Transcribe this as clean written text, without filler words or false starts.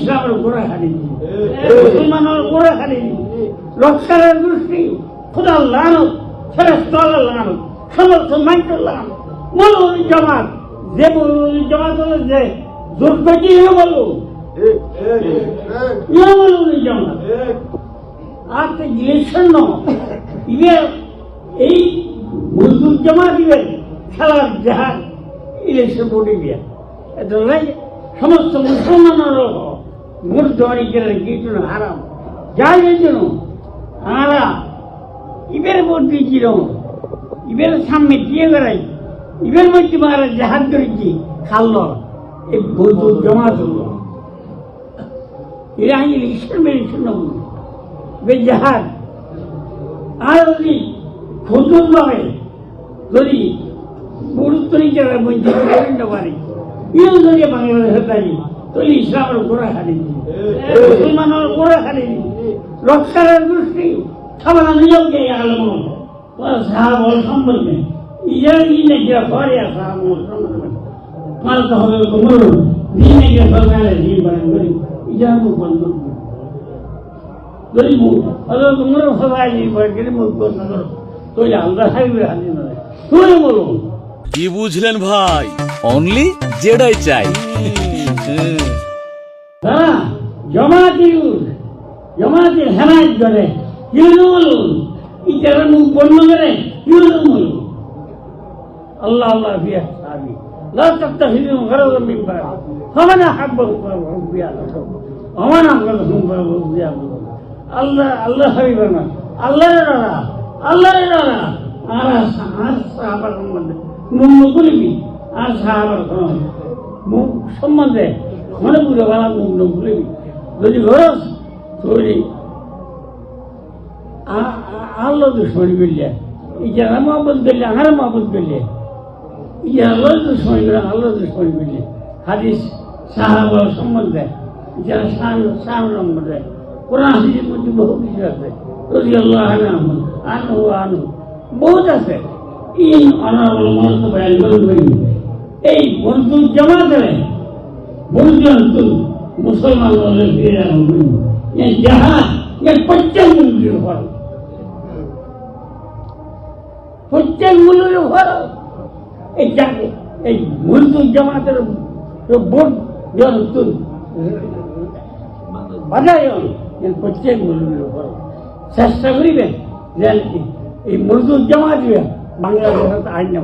ইসলামের গোড়া খালি মুসলমানের গোড়া খালি রক্ষারের দৃষ্টি খুদার লানত ফেরেশতার লানত সমস্ত মানুষের লানত মৌলভী জামাত যে মৌলভী জামাত হলো যে দুর্গতি ইয়ে বলো ইয়ে মৌলভী জামাত আর তো ইলেকশন ইবের এই মজদুর জামাত ইবের খেলার জাহাজ ইলেকশন বোর্ডে দিয়ে এটা নাই সমস্ত মুসলমানেরও মূর্ধনি গেলেন কিছু হারাম যাই জন্য আমরা ইবের ভোট দিয়েছিল ইবের সামনে দিয়ে বেড়াই ইবের মধ্যে মারা জাহাজ ধরেছি খাল এই মজদুর জামাত হলো এরা ইলেকশন মেলেকশন জাহাজ আর যদি খোঁজুর ভাবে যদি গুরুত্ব নিতে পারি ইউ যদি বাংলাদেশে দাঁড়ি তাহলে ইসলামের গোড়া খালি মুসলমানের গোড়া খালি রক্ষারের দৃষ্টি সবার নিয়োগে আলম সাহাবল সম্পর্কে ইজার দিনে গিয়ে ঘরে সাহাবল সম্পর্কে মানতে হবে মরুন দিনে গিয়ে সরকারের দিন পালন করি ইজার মুখ বন্ধ যদি মুখ অথবা তোমরা সবাই দিন পালন করে মুখ বন্ধ করো তাহলে আল্লাহ সাহেবের হাতে নয় তুই বলুন কি বুঝলেন ভাই অনলি যেটাই চাই হ্যাঁ জমাতে হেমায়ত করে ইউনু বলুন ইটার মুখ বন্ধ করে ইউনু বলুন আল্লাহ আল্লাহ বিয়া সাহাবি لا تتخذوا غرضا من بعد فمن احبهم فهو بيعلم ومن احبهم فهو بيعلم الله حبيبنا الله يرانا আর সাহাবার সম্বন্ধে মুখ বলিবি আর সাহাবার মুখ সম্বন্ধে মনে বুঝে ভালো মুখ বলিবি যদি ঘরস তৈরি আল্লাহ দুশ্মনী করলে ইজারা মহব্বত করলে আমার মহব্বত করলে ইয়ে আল্লাহ দুশ্মনী করে আল্লাহ দুশ্মনী করলে হাদিস সাহাবার সম্বন্ধে যারা শাহ সম্বন্ধে কোরআন হাদিসের মধ্যে বহু কিছু আছে যদি আল্লাহ আনহু বহুত আছে এই অনারবল মহত্ব বয়ান করি এই মজদুর জামাতের বন্ধু মুসলমান ফিরে রাখবেন জাহাজ প্রত্যেক মূল্যের ফল এই মজদুর জামাতের ভোট বাজায় প্রত্যেক মূল্যের ফল চেষ্টা করিবেন যে এই মজদুর জামাত বাংলাদেশের আইন